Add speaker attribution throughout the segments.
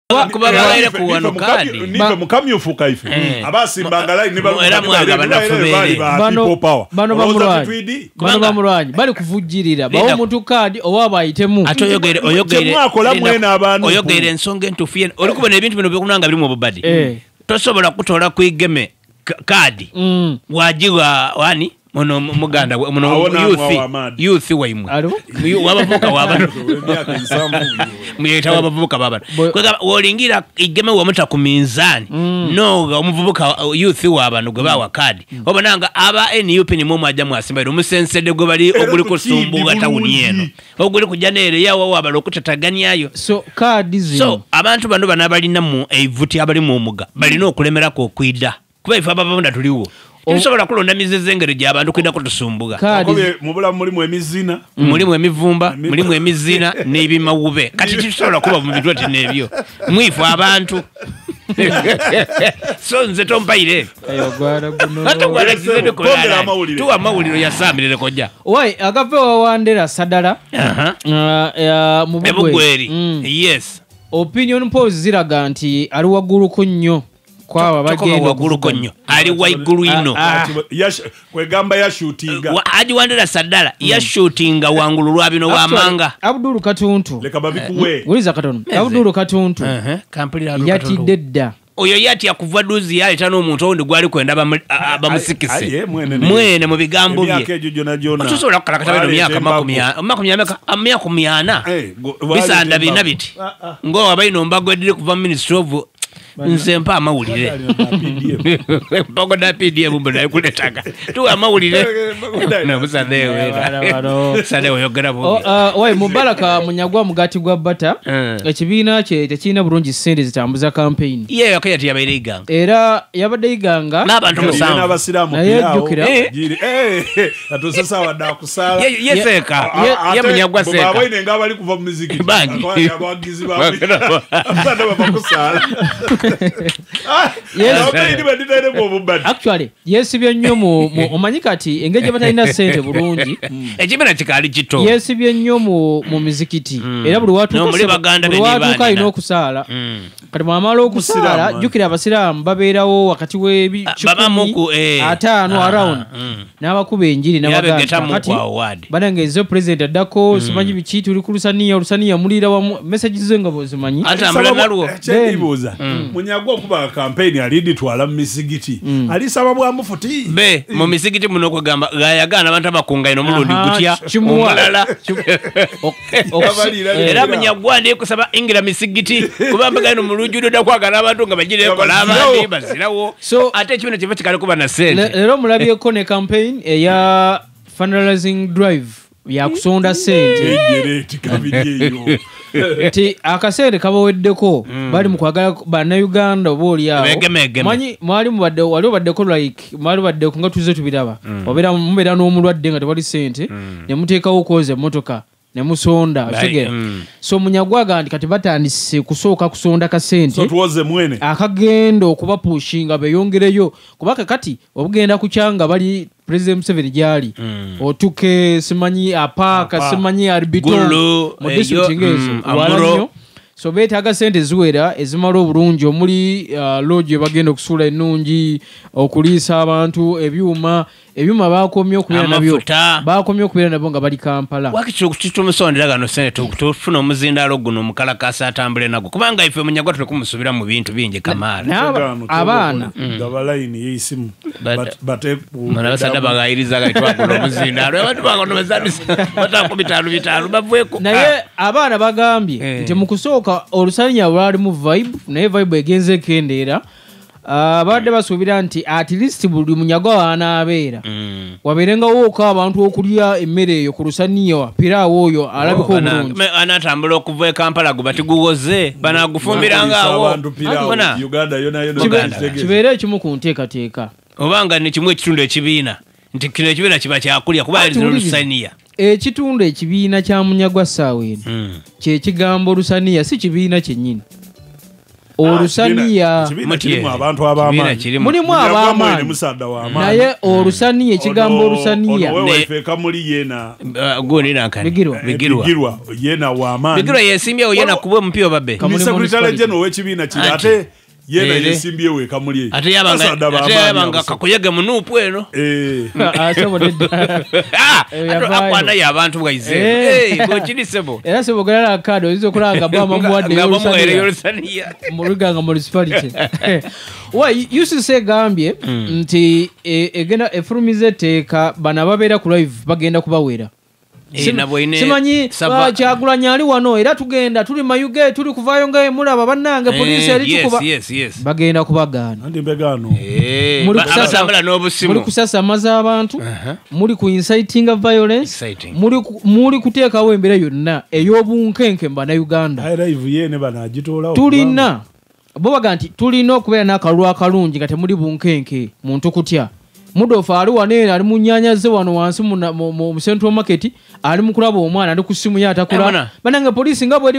Speaker 1: kuba baire kuwano kadi
Speaker 2: nipe mukamyufu kaife abasimba line
Speaker 1: era mwaga banafubere
Speaker 3: bano bamulwanyi bali kuvujirira bawo omuntu kadi owa bayitemu
Speaker 1: oyogere
Speaker 2: mwakola mwene abantu
Speaker 1: oyogere ensonga entufiye oli kubona ebintu bino byokunanga biri mu bubadi tosobola kutola kuigeme kadi wajiwa wani muno muganda muno youth waimwe wabavuka wabana muyeta wabavuka babana kwega wolingira igeme wa muta ku minzani no omuvubuka youth wabano gwe bawa kadi obonanga aba NUP ni momo aja mwasimba omusensede gwe bali oguli kusumbuga tawuni eno oguli kujanere yawo wabalo okutataganya
Speaker 3: so kadi
Speaker 1: so abantu bano banabalina mu evuti abali mu muga balina okulemera ko kwida kuba ifa babonda tuliwo Tusobola kulonda mizezengere gy'abantu kwida kutusumbuga.
Speaker 2: Mubula mulimu emizina.
Speaker 1: Mulimu emivumba, mulimu emizina n'ebimawube. Kati tusobola kuba mu bintu ati n'ebyo. Mwifu abantu. So nze tompaire.
Speaker 3: Ayo gwara guno.
Speaker 1: Hata gwara kizede kolala. Tuwa mawuliro ya samirere koja.
Speaker 3: Wai agapewa Wandera Sadala. Mu
Speaker 1: Bugweri. Yes.
Speaker 3: Opinion polls ziraga nti ali waggulu ko nnyo. Kwa bagenda
Speaker 1: waggulu ko nnyo. Ali waigulu ino.
Speaker 2: Kwegamba ya shootinga.
Speaker 1: Aji Wandera Sadala ya shootinga wangulu lwabino wamanga.
Speaker 3: Abdul Katuntu.
Speaker 2: Leka babikuwe.
Speaker 3: Uliza Katono. Abdul Katuntu.
Speaker 1: Kampulira Katuntu.
Speaker 3: Yati dedda.
Speaker 1: Oyo yati yakuva duzi yale tano omuntu ondi gwali kwenda bamusikise mwene mu bigambo bye
Speaker 2: myaka ejo jona
Speaker 1: tusobola kukalakata bino myaka myaka myana bisanda bina biti ngo abaino mbago edire kuva ministry of nze mpa amawulire mbago da PDF mbona kuletaga tu amawulire na busandewe sandewe yogera bo
Speaker 3: oy Mubaraka munyagwa mugati gwa bata ekibiina kye tekina bulungi sente zitambuza campaign
Speaker 1: ye yakati yabayiga
Speaker 3: era yabadde iganga
Speaker 1: n'abantu musanvu
Speaker 2: n'abasiramu atosasa wada kusala
Speaker 1: yeseka ye munyagwa seka
Speaker 2: baba ine ngabali kuva mu muziki abagizi ba abana bakusala
Speaker 3: actually yesibye nnyo mu omanyikati engeje batalina sente bulungi
Speaker 1: ekibina kikali kito
Speaker 3: yesibye nnyo mu muzikiti era buli watu kalina okusaala kati mwamala okusaala jukira abasiraamu babeerawo wakati w'ebikumi around n'abakuba enjiri n'abagati banange ezo president addako simanyi biki tuli ku lusaniya mulira wamu message zo nga bozimanyi
Speaker 2: munyagwa okuba campaign alidi twala mu misigiti alisaba bwa mufuti
Speaker 1: be mu misigiti muno kugamba gayagana abantu abakunga ino mulundi gutya omulala era munyagwa ndi kusaba ingira misigiti kubamba ino mulujudo da kwagala abantu nga bagire ko labandi bazirawo ate kibino kiva kikale kuba na sente
Speaker 3: lero mulabyeko ne campaign eya fundraising drive ya kusonda sente ti akasere kabaweddeko bali mu kwagala bana Uganda oboli yao manyi mwali mubadde wali baddeko like mwali baddeko nga tuze tubiraba obera mubera n'omulwadde nga tewali sente ne muteekawo koze motoka ne musonda kigera so munyagwaga ndi kati batandise kusooka kusonda ka sente
Speaker 2: so tuwoze mwene
Speaker 3: akagendo kuba pushinga beyongereyo kubaka kati obugenda kuchanga bali President Museveni jali otuke simanyi apaka simanyi arbito mu district ngezo walanyo so betaga sente ziwera ezimalo obulungi omuli lodge bagenda okusula ennungi okuliisa abantu ebyuma bakomye okubeera nabyo nga bali Kampala
Speaker 1: wakicho kutumusondera gano sente tufuna omuzindalo guno mukalakasa atambule nago kubanga ife munyagwa tuli kumusubira mu bintu bingi kamala
Speaker 3: abaana
Speaker 2: gabaline yisimu bate
Speaker 1: manasada bagayiriza gaitwa kuno muzindalo abantu bango nomezadisa batako bavweko
Speaker 3: naye abaana bagambye nti mukusooka olusanya lwali mu vibe naye vibe egenze kendeera abadde basuubira nti at least buli munyagwa wanaabeera wabeerengawo ko abantu okulya emmere eyo ku lusaniya piraawo oyo alabika obulungi
Speaker 1: anatambula okuva e Kampala gubati guwoze banagufumbirangaawo
Speaker 3: kibeere ekimu ku nteekateeka
Speaker 1: obanga ne kimu ekitundu ekibiina nti kino ekibiina kiba kyakulya kuba zino lusaniya
Speaker 3: ekitundu ekibiina kya munyagwa ssaawa eno kye kigambo lusaniya si kibiina kyennyini olusaniya mulimu ab'amaanyi naye olusaniya ekigambo olusaniya
Speaker 1: bigirwa yesimbyewo yena kuba omupira babe
Speaker 2: sekretary general w'ekibiina kiri ate yena yesimbyewo ekamuli
Speaker 1: ate yabanga kakuyege munuupu eno akwanayo abantu bwaize bokirisebo
Speaker 3: era sebogera akado oyinza okulanga bamamuwadde
Speaker 1: olusaniya
Speaker 3: muluganga municipality wa UCC egambye nti egenda efulumiza etteeka bano ababeera ku live bagenda kubawera simanyi Kyagulanyi ali wano era tugenda tuli mayuge tuli kuvaayo nga mulaba bannange poliisi eri tukuba bagenda kubagaana muli kusasamaza abantu muli ku inciting violence muli kuteekawo embeera yonna ey'obunkenke mu bannayuganda tulina bo baga nti tulina okubeera n'akalulu akalungi nga temuli bunkenke muntu kutya Mudofu ali waneera ali mu nnyanya ze wano wansi mu Central Market ali mu kulaba omwana ali ku simu ya atakula banange poliisi nga bwe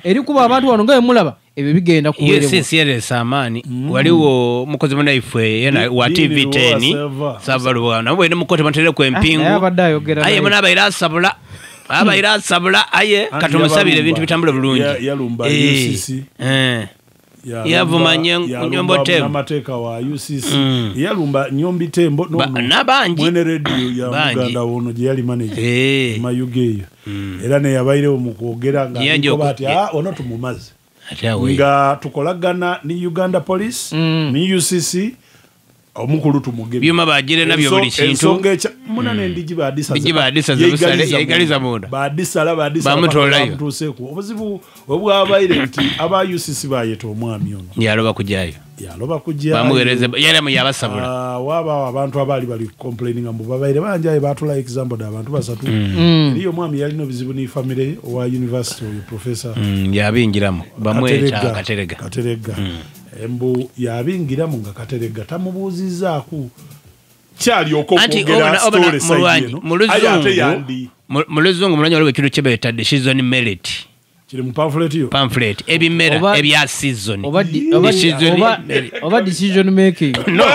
Speaker 3: erikuba abantu wano nga emulaba ebyo bigenda kuwerebwa
Speaker 1: yes amaani waliwo mukozi munaife yena wa TV 10 sabalu na bwe ne mukote matere ku empingu aye muna abaira sabula aye katumusabire ebintu bitambule bulungi
Speaker 2: yalumba UCC
Speaker 1: yavuma nyombo tembo
Speaker 2: amateeka wa UCC yalumba nyombi tembo
Speaker 1: nabangi
Speaker 2: mwene radio ya Uganda wono je yali manager mayugeyo era ne yabaire mu kwogera nga bati ono tumumaze nga tukolagana ni Uganda Police ni UCC omukulu tumugebye
Speaker 1: byuma bagire nabyo buli kintu
Speaker 2: munane ndiji badisa
Speaker 1: yegaliza munda
Speaker 2: badisa bamutolayo obuzibu obwabaire nti aba UCC bayeto omwami ono
Speaker 1: yaloba kujayo bamugereze yale mu yabasabula
Speaker 2: waba abantu abali bali complaining ambu babaire banjaye batula example da abantu basatu niyo mwami yali no bizibu ni family wa university professor
Speaker 1: yabingiramo bamweta katerega embu yabingiramu nga katerega tamubuzizaako kyali okokogera story sayino ayate yandi muluzungu mulanya waliwo ekintu kyebetadde season merit
Speaker 2: kiri mu pamphlet
Speaker 1: ebimera ebya season
Speaker 3: oba decision making
Speaker 1: no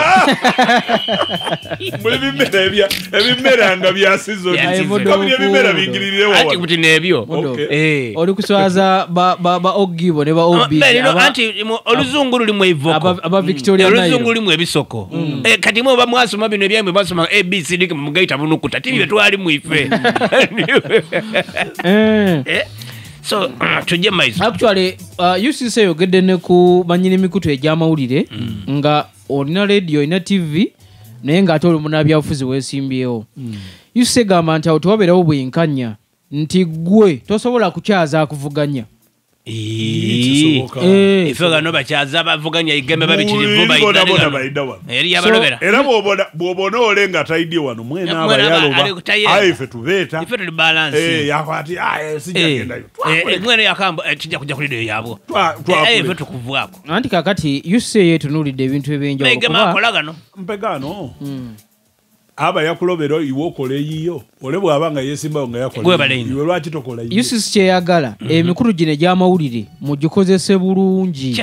Speaker 2: ebimera nga bya season kabiri ebimera bingirire wawa
Speaker 1: ati kuti nebyo
Speaker 3: oli kuswaza ba ogibo ne ba obi
Speaker 1: anti oluzungu lulimu evoko
Speaker 3: aba Victoria
Speaker 1: oluzungu lulimu ebisoko kati mwe bamwasoma bino ebyamwe basoma ABCD mu gaita bunukuta tibyo twali mu ife so tujje maize
Speaker 3: actually UCC yogedde ne ku banyini mikutu ejamawulire nga olina radio ina TV naye nga atoli munabyafuzi wesimbyewo UCC gamba nti awo tewabeerawo bwenkanya nti gwe tosobola kukyaza akuvuganya
Speaker 1: ifega no bakyaza bavuganya igembe babikirivu
Speaker 2: era bwobona olenga taidye wano mwena abayaloba aife tubeta
Speaker 1: ife tuli balance
Speaker 2: yakwati sijagendayo
Speaker 1: mwene yakamba kijja kujja kulideyo yabo ife tukuvwako
Speaker 3: anti kakati UCC yetunulidde ebintu ebyenjawulo
Speaker 1: kuba
Speaker 2: mpegano aba yakulobero iwo okole yiyo ole bwabanga yesimbawo nga yakole iwe lwaki tokola yiyo
Speaker 3: UCC kyeyagala emikulu gino egyamawulire mugikozese bulungi